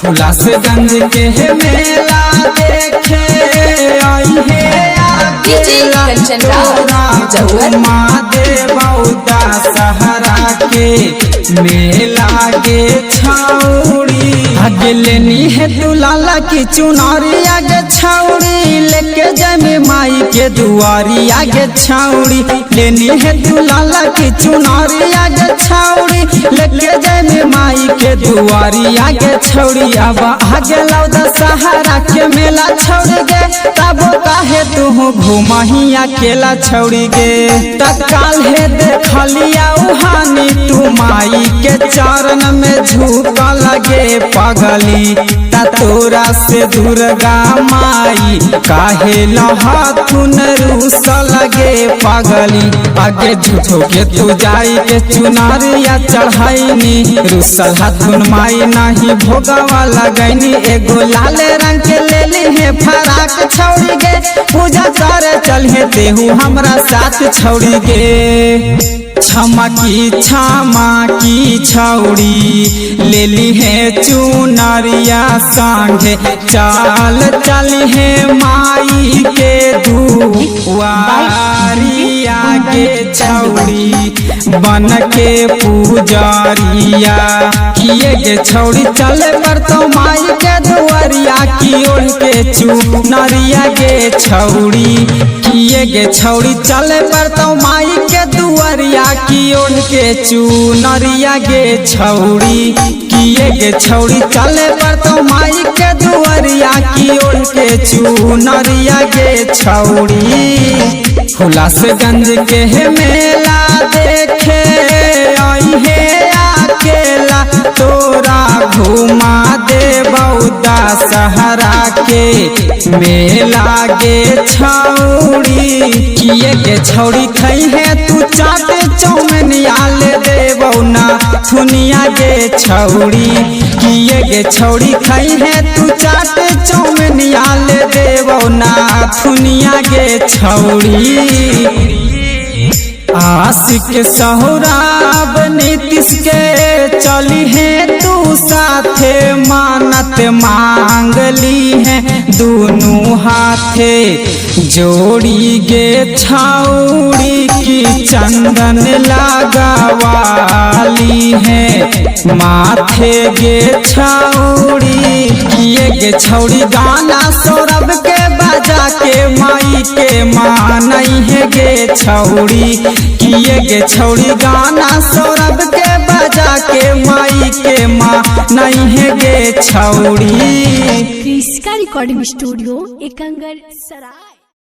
हुलासगंज के मेला देखे आई है महादेवौदा सहरा के मेला गे छौड़ी आगे लेनी है दुलाला की चुनारी आगे छौड़ी लेके जाए माई के दुआरी आगे छौड़ी लेनी है दुलाला की चुनारी आगे छौड़ी लेके जाए माई के दुआरी आगे छौड़ी अब आगे लौदा सहारा के मेला छौड़ी गे तब काहे तू घुमही अकेला छौड़ी गे तत्काल है देखलिया उहानी तू माई के चरण में झुक लगे पगली तोरा से दुर्गा माई काहे लहथुन रूस लगे पगली आगे झूठो के तू जाई के चुनारिया चढ़ाईनी रूसल हथुन माई नहीं भोगवा लगैनी एगो लाल रंग के लेली है फराक छौड़ी गे पूजा करे चले देहू हमरा साथ छौड़ी गे क्षमा की छौड़ी लेली है चुनरिया संगे चाल चली है माई के दुआरिया के छौड़ी बन के पुजारिया किए गे छौड़ी चले पर तो माई के दुआरिया की ओढ़ के चुनरिया गे छौड़ी किए गे छौड़ी चले पर तो माई के दुआरिया की ओढ़ के चुनरिया गे छौड़ी किए गे छौड़ी चले पर तो माई के दुआरिया की ओढ़ के चुनरिया गे छौड़ी हुलासगंज के मेला देखे आई है अकेला तोरा घुमा देवौदा सहरा के मेला गे छौड़ी किए गे छौड़ी खई है तू चाट चौमनिया ले देबौ ना थुनिया गे छौड़ी किए गे छौड़ी खई है तू चाट चौमनिया ले देबौ ना थुनिया गे छौड़ी आशिक सोहराब नीतीश के चली है तू साथे मानत मांगली है दोनों हाथे जोड़ी गे छौड़ी की चंदन लगावाली है माथे गे छौड़ी किए गे छौड़ी गाना सौरभ के बजा के माई के मानई है गे छौड़ी किए गे छौड़ी गाना सौरभ के बजा के माई के मानई है गे छौड़ी। क्रिस्का रिकॉर्डिंग स्टूडियो एकंगर सराय।